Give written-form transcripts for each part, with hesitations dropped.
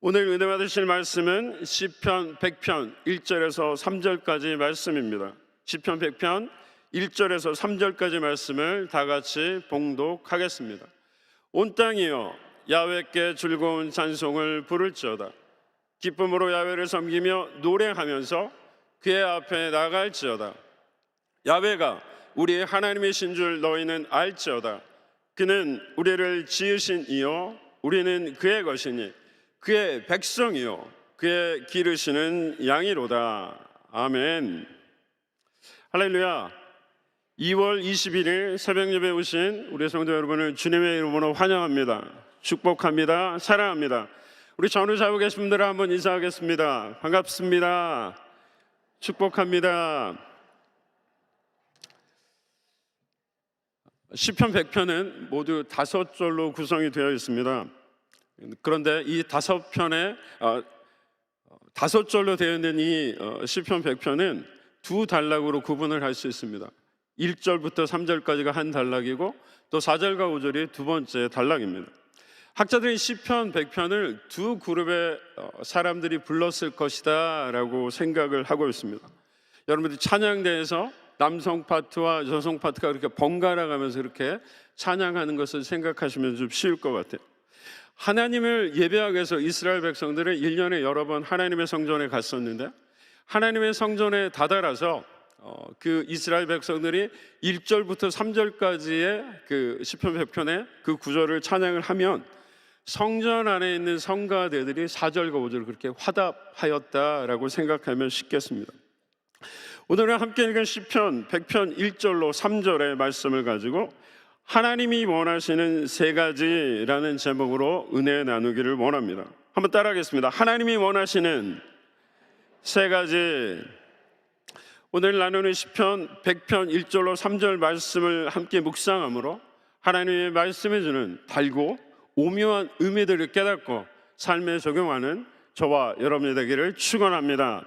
오늘 은혜 받으실 말씀은 시편 100편 1절에서 3절까지 말씀입니다. 시편 100편 1절에서 3절까지 말씀을 다 같이 봉독하겠습니다. 온 땅이여 야훼께 즐거운 찬송을 부를지어다. 기쁨으로 야훼를 섬기며 노래하면서 그의 앞에 나갈지어다. 야훼가 우리의 하나님이신 줄 너희는 알지어다. 그는 우리를 지으신 이요 우리는 그의 것이니 그의 백성이요 그의 기르시는 양이로다. 아멘. 할렐루야. 2월 21일 새벽 예배에 오신 우리 성도 여러분을 주님의 이름으로 환영합니다. 축복합니다. 사랑합니다. 우리 전후 자고 계신 분들 한번 인사하겠습니다. 반갑습니다. 축복합니다. 시편 100편은 모두 5절로 구성이 되어 있습니다. 그런데 이 5절로 되어 있는 이 시편 100편은 두 단락으로 구분을 할 수 있습니다. 1절부터 3절까지가 한 단락이고 또 4절과 5절이 두 번째 단락입니다. 학자들이 시편 100편을 두 그룹의 사람들이 불렀을 것이다 라고 생각을 하고 있습니다. 여러분들이 찬양대에서 남성 파트와 여성 파트가 그렇게 번갈아 가면서 이렇게 찬양하는 것을 생각하시면 좀 쉬울 것 같아요. 하나님을 예배하기 위해서 이스라엘 백성들은 1년에 여러 번 하나님의 성전에 갔었는데, 하나님의 성전에 다다라서 그 이스라엘 백성들이 1절부터 3절까지의 그 시편 100편의 그 구절을 찬양을 하면 성전 안에 있는 성가대들이 4절과 5절을 그렇게 화답하였다라고 생각하면 쉽겠습니다. 오늘은 함께 읽은 시편 100편 1절로 3절의 말씀을 가지고 하나님이 원하시는 세 가지라는 제목으로 은혜 나누기를 원합니다. 한번 따라하겠습니다. 하나님이 원하시는 세 가지. 오늘 나누는 시편 100편 1절로 3절 말씀을 함께 묵상함으로 하나님의 말씀해 주는 달고 오묘한 의미들을 깨닫고 삶에 적용하는 저와 여러분이 되기를 축원합니다.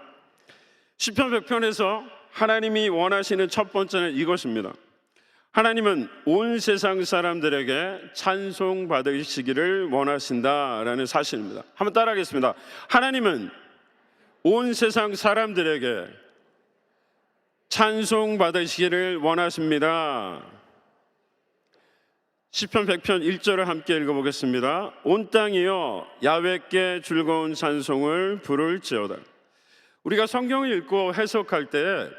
시편 100편에서 하나님이 원하시는 첫 번째는 이것입니다. 하나님은 온 세상 사람들에게 찬송 받으시기를 원하신다라는 사실입니다. 한번 따라하겠습니다. 하나님은 온 세상 사람들에게 찬송 받으시기를 원하십니다. 시편 100편 1절을 함께 읽어보겠습니다. 온 땅이여 야훼께 즐거운 찬송을 부를지어다. 우리가 성경을 읽고 해석할 때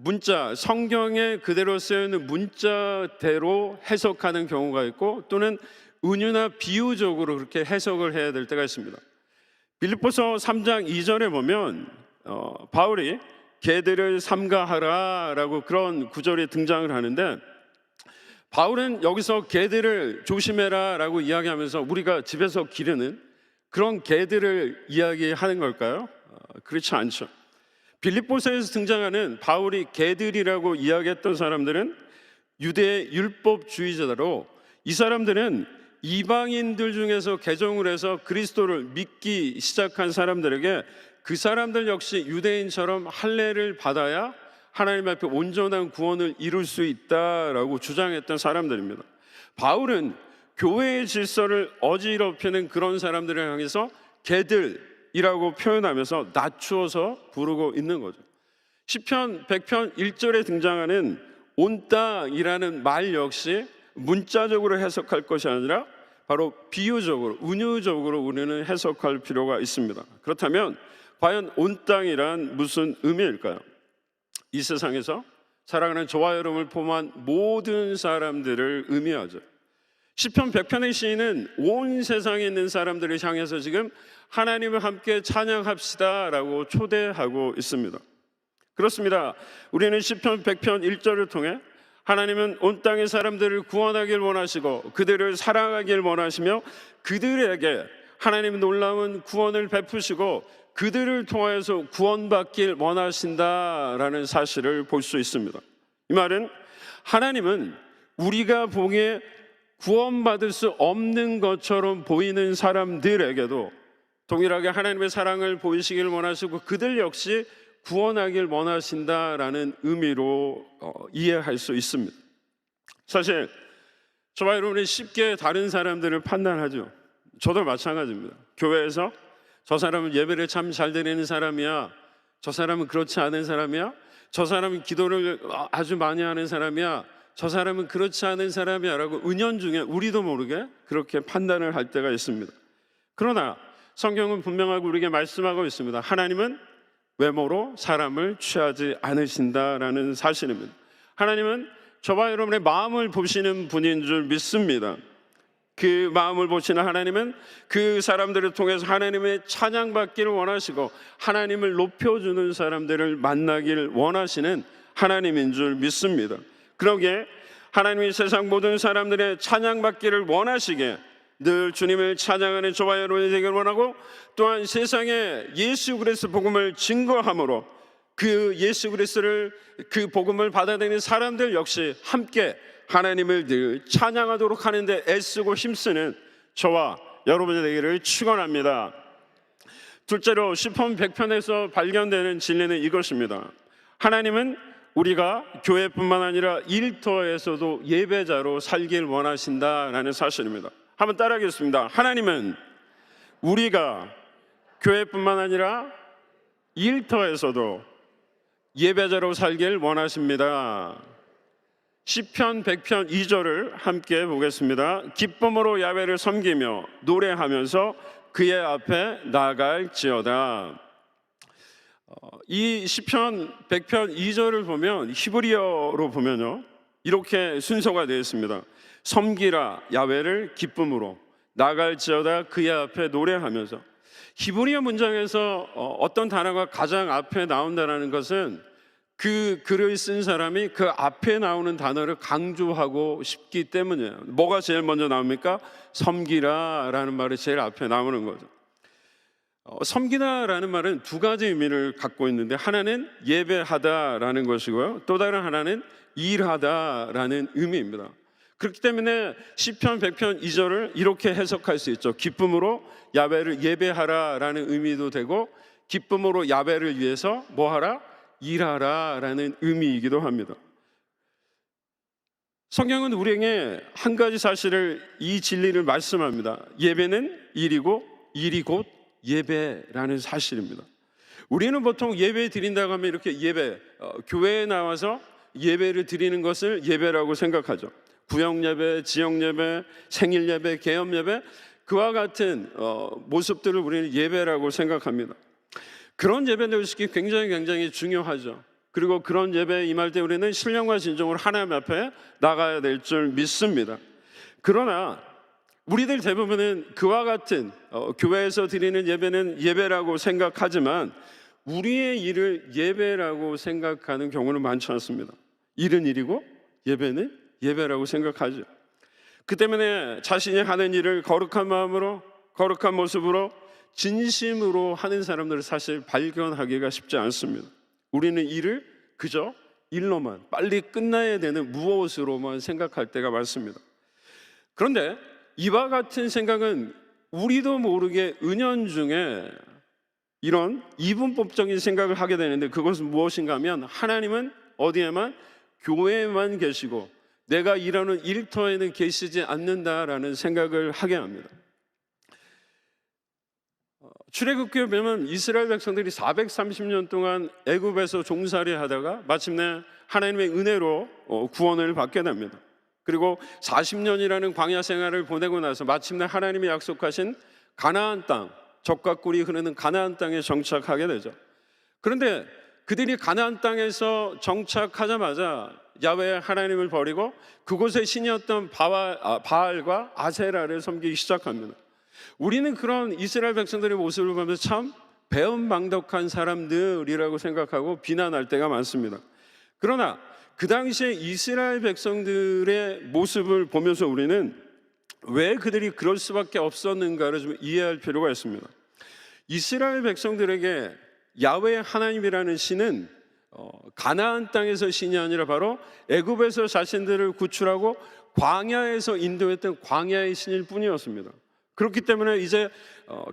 문자, 성경에 그대로 쓰여있는 문자대로 해석하는 경우가 있고 또는 은유나 비유적으로 그렇게 해석을 해야 될 때가 있습니다. 빌립보서 3장 2절에 보면 바울이 개들을 삼가하라 라고 그런 구절이 등장을 하는데, 바울은 여기서 개들을 조심해라 라고 이야기하면서 우리가 집에서 기르는 그런 개들을 이야기하는 걸까요? 그렇지 않죠. 빌립보서에서 등장하는 바울이 개들이라고 이야기했던 사람들은 유대 율법주의자로, 이 사람들은 이방인들 중에서 개종을 해서 그리스도를 믿기 시작한 사람들에게 그 사람들 역시 유대인처럼 할례를 받아야 하나님 앞에 온전한 구원을 이룰 수 있다라고 주장했던 사람들입니다. 바울은 교회의 질서를 어지럽히는 그런 사람들을 향해서 개들이라고 표현하면서 낮추어서 부르고 있는 거죠. 시편 100편 1절에 등장하는 온 땅이라는 말 역시 문자적으로 해석할 것이 아니라 바로 비유적으로, 은유적으로 우리는 해석할 필요가 있습니다. 그렇다면 과연 온 땅이란 무슨 의미일까요? 이 세상에서 살아가는 저와 여러분을 포함한 모든 사람들을 의미하죠. 시편 100편의 시인은 온 세상에 있는 사람들을 향해서 지금 하나님을 함께 찬양합시다 라고 초대하고 있습니다. 그렇습니다. 우리는 시편 100편 1절을 통해 하나님은 온 땅의 사람들을 구원하길 원하시고 그들을 사랑하길 원하시며 그들에게 하나님의 놀라운 구원을 베푸시고 그들을 통하여서 구원받길 원하신다라는 사실을 볼 수 있습니다. 이 말은 하나님은 우리가 보기에 구원받을 수 없는 것처럼 보이는 사람들에게도 동일하게 하나님의 사랑을 보이시길 원하시고 그들 역시 구원하길 원하신다라는 의미로 이해할 수 있습니다. 사실 저와 여러분이 쉽게 다른 사람들을 판단하죠. 저도 마찬가지입니다. 교회에서 저 사람은 예배를 참 잘 드리는 사람이야. 저 사람은 그렇지 않은 사람이야. 저 사람은 기도를 아주 많이 하는 사람이야. 저 사람은 그렇지 않은 사람이야 라고 은연중에 우리도 모르게 그렇게 판단을 할 때가 있습니다. 그러나 성경은 분명하게 우리에게 말씀하고 있습니다. 하나님은 외모로 사람을 취하지 않으신다라는 사실입니다. 하나님은 저와 여러분의 마음을 보시는 분인 줄 믿습니다. 그 마음을 보시는 하나님은 그 사람들을 통해서 하나님의 찬양받기를 원하시고 하나님을 높여주는 사람들을 만나길 원하시는 하나님인 줄 믿습니다. 그러기에 하나님이 세상 모든 사람들의 찬양받기를 원하시기에 늘 주님을 찬양하는 저와 여러분이 되기를 원하고, 또한 세상에 예수 그리스도 복음을 증거함으로 그 예수 그리스도를, 그 복음을 받아들이는 사람들 역시 함께 하나님을 늘 찬양하도록 하는데 애쓰고 힘쓰는 저와 여러분이 되기를 축원합니다. 둘째로 시편 100편에서 발견되는 진리는 이것입니다. 하나님은 우리가 교회뿐만 아니라 일터에서도 예배자로 살길 원하신다라는 사실입니다. 한번 따라하겠습니다. 하나님은 우리가 교회뿐만 아니라 일터에서도 예배자로 살길 원하십니다. 시편 100편 2절을 함께 보겠습니다. 기쁨으로 야훼를 섬기며 노래하면서 그의 앞에 나아갈지어다. 이 시편 100편 2절을 보면 히브리어로 보면요, 이렇게 순서가 되어 있습니다. 섬기라 야훼를 기쁨으로, 나아갈지어다 그의 앞에 노래하면서. 히브리어 문장에서 어떤 단어가 가장 앞에 나온다는 것은 그 글을 쓴 사람이 그 앞에 나오는 단어를 강조하고 싶기 때문이에요. 뭐가 제일 먼저 나옵니까? 섬기라 라는 말이 제일 앞에 나오는 거죠. 섬기다 라는 말은 두 가지 의미를 갖고 있는데, 하나는 예배하다 라는 것이고요, 또 다른 하나는 일하다 라는 의미입니다. 그렇기 때문에 시편 100편 2절을 이렇게 해석할 수 있죠. 기쁨으로 야훼를 예배하라 라는 의미도 되고, 기쁨으로 야훼를 위해서 뭐하라? 일하라 라는 의미이기도 합니다. 성경은 우리에게 한 가지 사실을, 이 진리를 말씀합니다. 예배는 일이고 일이 곧 예배라는 사실입니다. 우리는 보통 예배 드린다고 하면 이렇게 예배, 교회에 나와서 예배를 드리는 것을 예배라고 생각하죠. 구역예배, 지역예배, 생일예배, 개업예배, 그와 같은 모습들을 우리는 예배라고 생각합니다. 그런 예배 드리기 굉장히 중요하죠. 그리고 그런 예배에 임할 때 우리는 신령과 진정으로 하나님 앞에 나가야 될 줄 믿습니다. 그러나 우리들 대부분은 그와 같은 교회에서 드리는 예배는 예배라고 생각하지만 우리의 일을 예배라고 생각하는 경우는 많지 않습니다. 일은 일이고 예배는 예배라고 생각하죠. 그 때문에 자신이 하는 일을 거룩한 마음으로, 거룩한 모습으로, 진심으로 하는 사람들을 사실 발견하기가 쉽지 않습니다. 우리는 일을 그저 일로만, 빨리 끝나야 되는 무엇으로만 생각할 때가 많습니다. 그런데 이와 같은 생각은 우리도 모르게 은연중에 이런 이분법적인 생각을 하게 되는데, 그것은 무엇인가 하면 하나님은 어디에만? 교회에만 계시고 내가 일하는 일터에는 계시지 않는다라는 생각을 하게 합니다. 출애굽기에 보면 이스라엘 백성들이 430년 동안 애굽에서 종살이 하다가 마침내 하나님의 은혜로 구원을 받게 됩니다. 그리고 40년이라는 광야 생활을 보내고 나서 마침내 하나님이 약속하신 가나안 땅, 젖과 꿀이 흐르는 가나안 땅에 정착하게 되죠. 그런데 그들이 가나안 땅에서 정착하자마자 야훼 하나님을 버리고 그곳의 신이었던 바알과 아세라를 섬기기 시작합니다. 우리는 그런 이스라엘 백성들의 모습을 보면서 참 배은망덕한 사람들이라고 생각하고 비난할 때가 많습니다. 그러나 그 당시에 이스라엘 백성들의 모습을 보면서 우리는 왜 그들이 그럴 수밖에 없었는가를 좀 이해할 필요가 있습니다. 이스라엘 백성들에게 야훼 하나님이라는 신은 가나안 땅에서 신이 아니라 바로 애굽에서 자신들을 구출하고 광야에서 인도했던 광야의 신일 뿐이었습니다. 그렇기 때문에 이제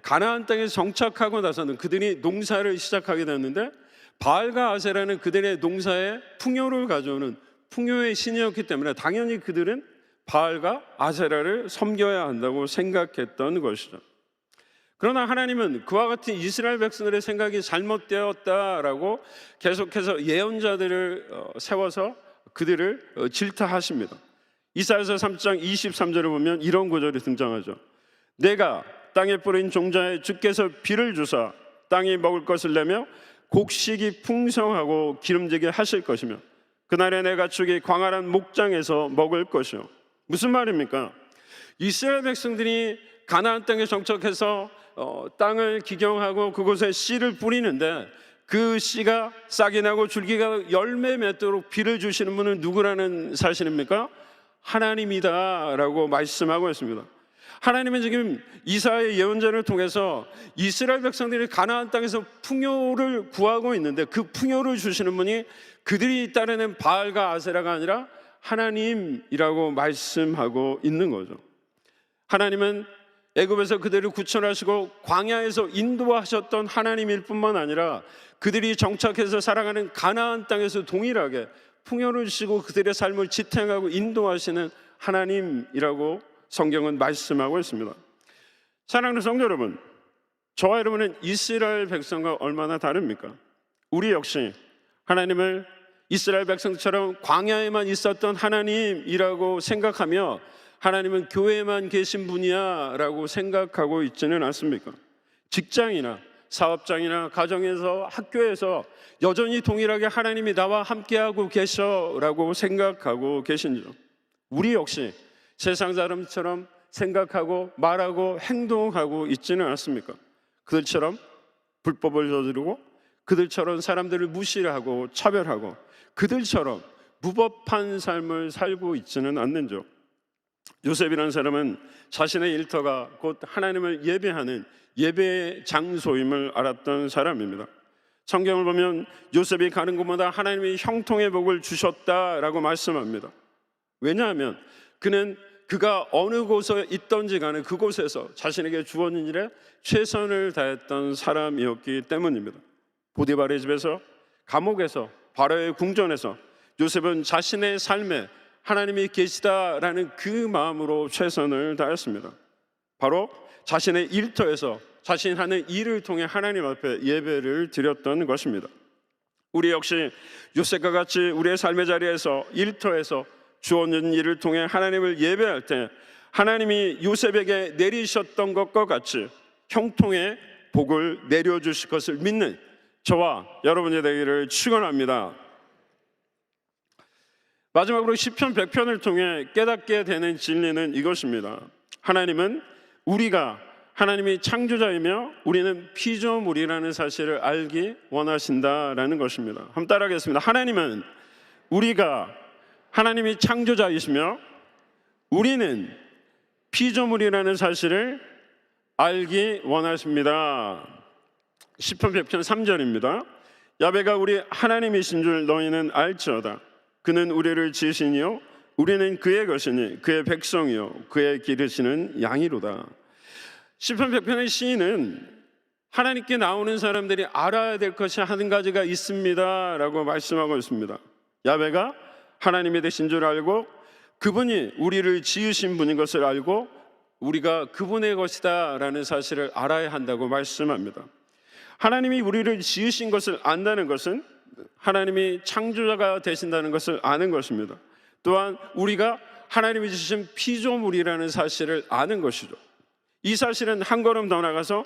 가나안 땅에 정착하고 나서는 그들이 농사를 시작하게 됐는데, 바알과 아세라는 그들의 농사에 풍요를 가져오는 풍요의 신이었기 때문에 당연히 그들은 바알과 아세라를 섬겨야 한다고 생각했던 것이죠. 그러나 하나님은 그와 같은 이스라엘 백성들의 생각이 잘못되었다라고 계속해서 예언자들을 세워서 그들을 질타하십니다. 이사야서 3장 23절을 보면 이런 구절이 등장하죠. 내가 땅에 뿌린 종자에 주께서 비를 주사 땅이 먹을 것을 내며 곡식이 풍성하고 기름지게 하실 것이며 그날에 내 가축이 광활한 목장에서 먹을 것이요. 무슨 말입니까? 이스라엘 백성들이 가나안 땅에 정착해서 땅을 기경하고 그곳에 씨를 뿌리는데 그 씨가 싹이 나고 줄기가 열매 맺도록 비를 주시는 분은 누구라는 사실입니까? 하나님이다라고 말씀하고 있습니다. 하나님은 지금 이사야의 예언자를 통해서 이스라엘 백성들이 가나안 땅에서 풍요를 구하고 있는데 그 풍요를 주시는 분이 그들이 따르는 바알과 아세라가 아니라 하나님이라고 말씀하고 있는 거죠. 하나님은 애굽에서 그들을 구출하시고 광야에서 인도하셨던 하나님일 뿐만 아니라 그들이 정착해서 살아가는 가나안 땅에서 동일하게 풍요를 주시고 그들의 삶을 지탱하고 인도하시는 하나님이라고 성경은 말씀하고 있습니다. 사랑하는 성도 여러분, 저와 여러분은 이스라엘 백성과 얼마나 다릅니까? 우리 역시 하나님을 이스라엘 백성처럼 광야에만 있었던 하나님이라고 생각하며 하나님은 교회에만 계신 분이야 라고 생각하고 있지는 않습니까? 직장이나 사업장이나 가정에서 학교에서 여전히 동일하게 하나님이 나와 함께하고 계셔 라고 생각하고 계신지요? 우리 역시 세상 사람처럼 생각하고 말하고 행동하고 있지는 않습니까? 그들처럼 불법을 저지르고 그들처럼 사람들을 무시하고 차별하고 그들처럼 무법한 삶을 살고 있지는 않는지요? 요셉이라는 사람은 자신의 일터가 곧 하나님을 예배하는 예배의 장소임을 알았던 사람입니다. 성경을 보면 요셉이 가는 곳마다 하나님이 형통의 복을 주셨다라고 말씀합니다. 왜냐하면 그는 그가 어느 곳에 있던지 간에 그곳에서 자신에게 주어진 일에 최선을 다했던 사람이었기 때문입니다. 보디발의 집에서, 감옥에서, 바로의 궁전에서 요셉은 자신의 삶에 하나님이 계시다라는 그 마음으로 최선을 다했습니다. 바로 자신의 일터에서 자신 하는 일을 통해 하나님 앞에 예배를 드렸던 것입니다. 우리 역시 요셉과 같이 우리의 삶의 자리에서 일터에서 주어진 일을 통해 하나님을 예배할 때 하나님이 요셉에게 내리셨던 것과 같이 형통의 복을 내려주실 것을 믿는 저와 여러분이 되기를 축원합니다. 마지막으로 시편 100편을 통해 깨닫게 되는 진리는 이것입니다. 하나님은 우리가 하나님이 창조자이며 우리는 피조물이라는 사실을 알기 원하신다라는 것입니다. 한번 따라하겠습니다. 하나님은 우리가 하나님이 창조자이시며 우리는 피조물이라는 사실을 알기 원하십니다. 시편 100편 3절입니다. 야훼가 우리 하나님이신 줄 너희는 알지어다. 그는 우리를 지으시니요 우리는 그의 것이니 그의 백성이요 그의 기르시는 양이로다. 시편 100편의 시인은 하나님께 나오는 사람들이 알아야 될 것이 한 가지가 있습니다 라고 말씀하고 있습니다. 야훼가 하나님이 되신 줄 알고 그분이 우리를 지으신 분인 것을 알고 우리가 그분의 것이다 라는 사실을 알아야 한다고 말씀합니다. 하나님이 우리를 지으신 것을 안다는 것은 하나님이 창조자가 되신다는 것을 아는 것입니다. 또한 우리가 하나님이 지으신 피조물이라는 사실을 아는 것이죠. 이 사실은 한 걸음 더 나가서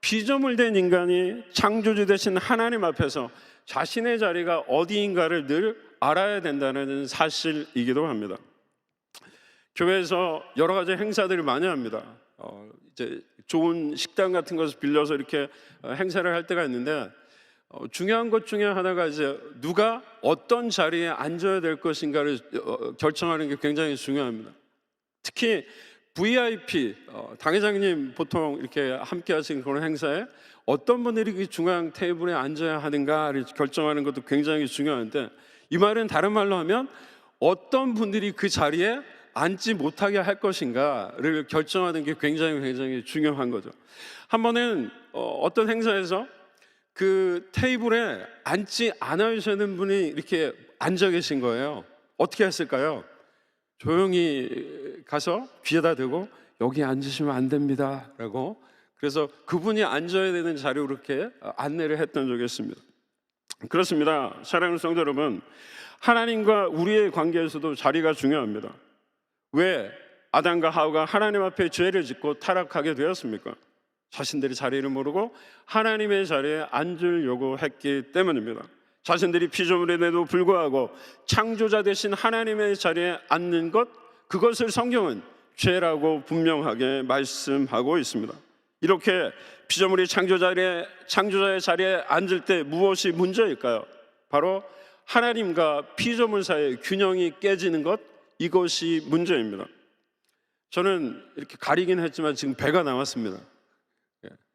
피조물된 인간이 창조주 되신 하나님 앞에서 자신의 자리가 어디인가를 늘 알아야 된다는 사실이기도 합니다. 교회에서 여러 가지 행사들을 많이 합니다. 이제 좋은 식당 같은 것을 빌려서 이렇게 행사를 할 때가 있는데 중요한 것 중에 하나가 이제 누가 어떤 자리에 앉아야 될 것인가를 결정하는 게 굉장히 중요합니다. 특히 VIP 당회장님 보통 이렇게 함께 하시는 그런 행사에 어떤 분들이 그 중앙 테이블에 앉아야 하는가를 결정하는 것도 굉장히 중요한데 이 말은 다른 말로 하면 어떤 분들이 그 자리에 앉지 못하게 할 것인가를 결정하는 게 굉장히 중요한 거죠. 한 번은 어떤 행사에서 그 테이블에 앉지 않아야 되는 분이 이렇게 앉아 계신 거예요. 어떻게 했을까요? 조용히 가서 귀에다 대고 여기 앉으시면 안 됩니다 라고 그래서 그분이 앉아야 되는 자리로 그렇게 안내를 했던 적이 있습니다. 그렇습니다. 사랑하는 성도 여러분, 하나님과 우리의 관계에서도 자리가 중요합니다. 왜 아담과 하와가 하나님 앞에 죄를 짓고 타락하게 되었습니까? 자신들이 자리를 모르고 하나님의 자리에 앉으려고 했기 때문입니다. 자신들이 피조물임에도 불구하고 창조자 되신 하나님의 자리에 앉는 것, 그것을 성경은 죄라고 분명하게 말씀하고 있습니다. 이렇게 피조물이 창조자의 자리에 앉을 때 무엇이 문제일까요? 바로 하나님과 피조물 사이의 균형이 깨지는 것, 이것이 문제입니다. 저는 이렇게 가리긴 했지만 지금 배가 나왔습니다.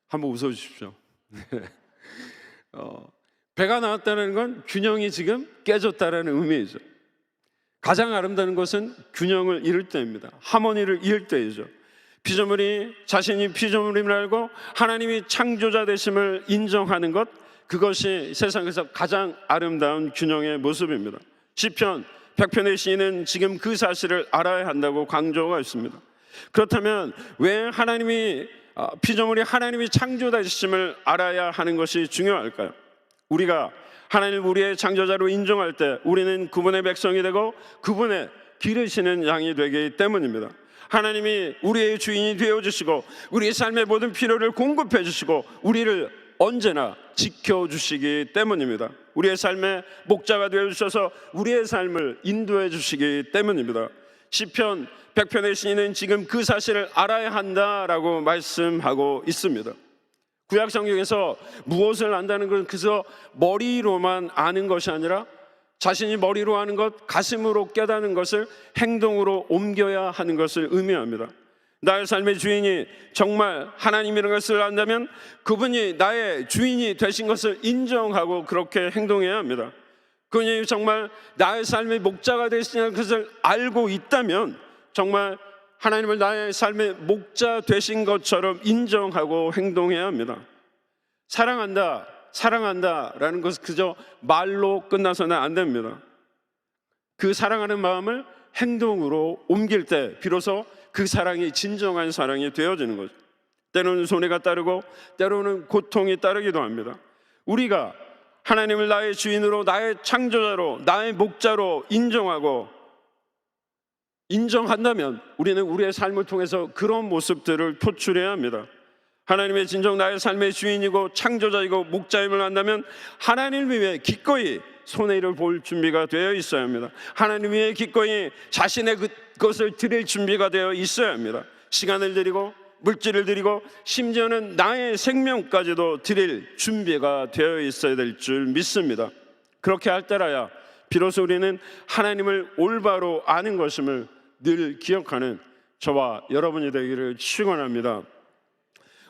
한번 웃어주십시오. 배가 나왔다는 건 균형이 지금 깨졌다는 의미이죠. 가장 아름다운 것은 균형을 잃을 때입니다. 하모니를 잃을 때이죠. 피조물이 자신이 피조물임을 알고 하나님이 창조자 되심을 인정하는 것, 그것이 세상에서 가장 아름다운 균형의 모습입니다. 시편 100편의 시인은 지금 그 사실을 알아야 한다고 강조가 있습니다. 그렇다면 왜 피조물이 하나님이 창조자 되심을 알아야 하는 것이 중요할까요? 우리가 하나님을 우리의 창조자로 인정할 때 우리는 그분의 백성이 되고 그분의 기르시는 양이 되기 때문입니다. 하나님이 우리의 주인이 되어주시고 우리의 삶의 모든 필요를 공급해 주시고 우리를 언제나 지켜주시기 때문입니다. 우리의 삶의 목자가 되어주셔서 우리의 삶을 인도해 주시기 때문입니다. 시편 100편의 시인은 지금 그 사실을 알아야 한다라고 말씀하고 있습니다. 구약 성경에서 무엇을 안다는 것은 그저 머리로만 아는 것이 아니라 자신이 머리로 아는 것, 가슴으로 깨닫는 것을 행동으로 옮겨야 하는 것을 의미합니다. 나의 삶의 주인이 정말 하나님이라는 것을 안다면 그분이 나의 주인이 되신 것을 인정하고 그렇게 행동해야 합니다. 그분이 정말 나의 삶의 목자가 되시는 것을 알고 있다면 정말 하나님을 나의 삶의 목자 되신 것처럼 인정하고 행동해야 합니다. 사랑한다라는 것은 그저 말로 끝나서는 안 됩니다. 그 사랑하는 마음을 행동으로 옮길 때 비로소 그 사랑이 진정한 사랑이 되어지는 거죠. 때로는 손해가 따르고 때로는 고통이 따르기도 합니다. 우리가 하나님을 나의 주인으로, 나의 창조자로, 나의 목자로 인정한다면 우리는 우리의 삶을 통해서 그런 모습들을 표출해야 합니다. 하나님의 진정 나의 삶의 주인이고 창조자이고 목자임을 안다면 하나님 위해 기꺼이 손해를 볼 준비가 되어 있어야 합니다. 하나님 위해 기꺼이 자신의 그것을 드릴 준비가 되어 있어야 합니다. 시간을 드리고 물질을 드리고 심지어는 나의 생명까지도 드릴 준비가 되어 있어야 될 줄 믿습니다. 그렇게 할 때라야 비로소 우리는 하나님을 올바로 아는 것임을 늘 기억하는 저와 여러분이 되기를 축원합니다.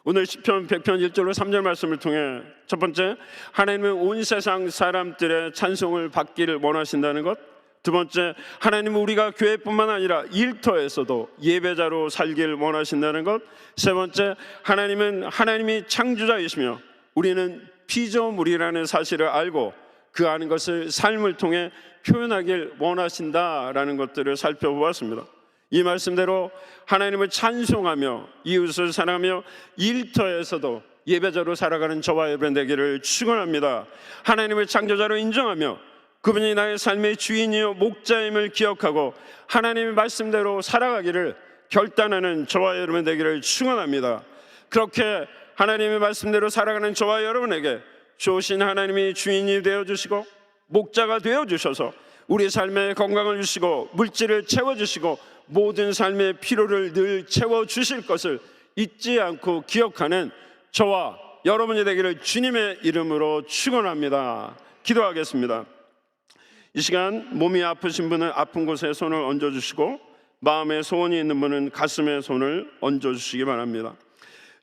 오늘 시편 100편 1절로 3절 말씀을 통해 첫 번째, 하나님은 온 세상 사람들의 찬송을 받기를 원하신다는 것. 두 번째, 하나님은 우리가 교회뿐만 아니라 일터에서도 예배자로 살길 원하신다는 것. 세 번째, 하나님은 하나님이 창조자이시며 우리는 피조물이라는 사실을 알고 그 아는 것을 삶을 통해 표현하길 원하신다라는 것들을 살펴보았습니다. 이 말씀대로 하나님을 찬송하며 이웃을 사랑하며 일터에서도 예배자로 살아가는 저와 여러분 되기를 축원합니다. 하나님을 창조자로 인정하며 그분이 나의 삶의 주인이요 목자임을 기억하고 하나님의 말씀대로 살아가기를 결단하는 저와 여러분 되기를 축원합니다. 그렇게 하나님의 말씀대로 살아가는 저와 여러분에게 좋으신 하나님이 주인이 되어주시고 목자가 되어주셔서 우리 삶에 건강을 주시고 물질을 채워주시고 모든 삶의 필요를 늘 채워주실 것을 잊지 않고 기억하는 저와 여러분이 되기를 주님의 이름으로 축원합니다. 기도하겠습니다. 이 시간 몸이 아프신 분은 아픈 곳에 손을 얹어주시고 마음에 소원이 있는 분은 가슴에 손을 얹어주시기 바랍니다.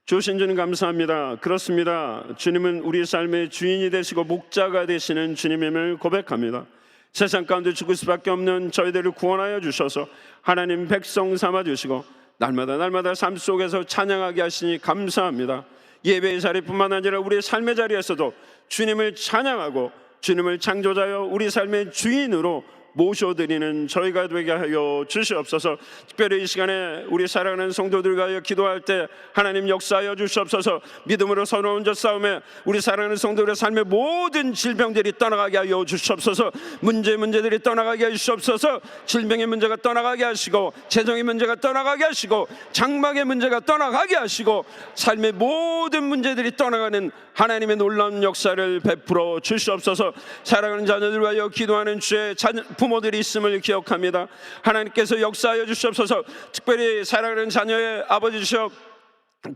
주신 주님 감사합니다. 그렇습니다. 주님은 우리 삶의 주인이 되시고 목자가 되시는 주님임을 고백합니다. 세상 가운데 죽을 수밖에 없는 저희들을 구원하여 주셔서 하나님 백성 삼아 주시고 날마다 삶 속에서 찬양하게 하시니 감사합니다. 예배의 자리뿐만 아니라 우리의 삶의 자리에서도 주님을 찬양하고 주님을 창조자여 우리 삶의 주인으로 모셔드리는 저희가 되게 하여 주시옵소서. 특별히 이 시간에 우리 사랑하는 성도들과 하여 기도할 때 하나님 역사하여 주시옵소서. 믿음으로 서로 혼자 싸움에 우리 사랑하는 성도들의 삶의 모든 질병들이 떠나가게 하여 주시옵소서. 문제들이 떠나가게 하여 주시옵소서. 질병의 문제가 떠나가게 하시고, 재정의 문제가 떠나가게 하시고, 장막의 문제가 떠나가게 하시고, 삶의 모든 문제들이 떠나가는 하나님의 놀라운 역사를 베풀어 주시옵소서. 사랑하는 자녀들과 하여 기도하는 주의 부모들이 있음을 기억합니다. 하나님께서 역사하여 주시옵소서. 특별히 사랑하는 자녀의 아버지시여,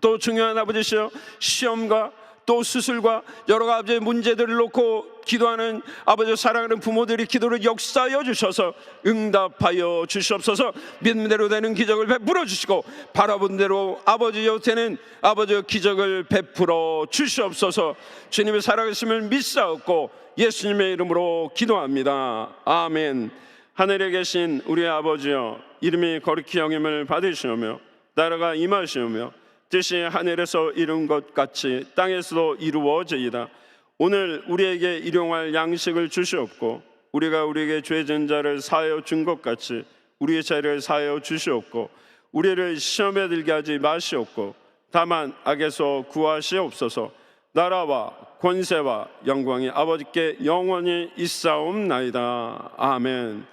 또 중요한 아버지시여, 시험과 또 수술과 여러 가지 문제들을 놓고 기도하는 아버지 사랑하는 부모들이 기도를 역사하여 주셔서 응답하여 주시옵소서. 믿음대로 되는 기적을 베풀어 주시고, 바라본 대로 아버지여 되는 아버지의 기적을 베풀어 주시옵소서. 주님의 살아계심을 믿사옵고 예수님의 이름으로 기도합니다. 아멘. 하늘에 계신 우리 아버지여, 이름이 거룩히 여김을 받으시오며 나라가 임하시오며 뜻이 하늘에서 이룬 것 같이 땅에서도 이루어지이다. 오늘 우리에게 일용할 양식을 주시옵고, 우리가 우리에게 죄진 자를 사하여 준 것 같이 우리의 죄를 사하여 주시옵고, 우리를 시험에 들게 하지 마시옵고 다만 악에서 구하시옵소서. 나라와 권세와 영광이 아버지께 영원히 있사옵나이다. 아멘.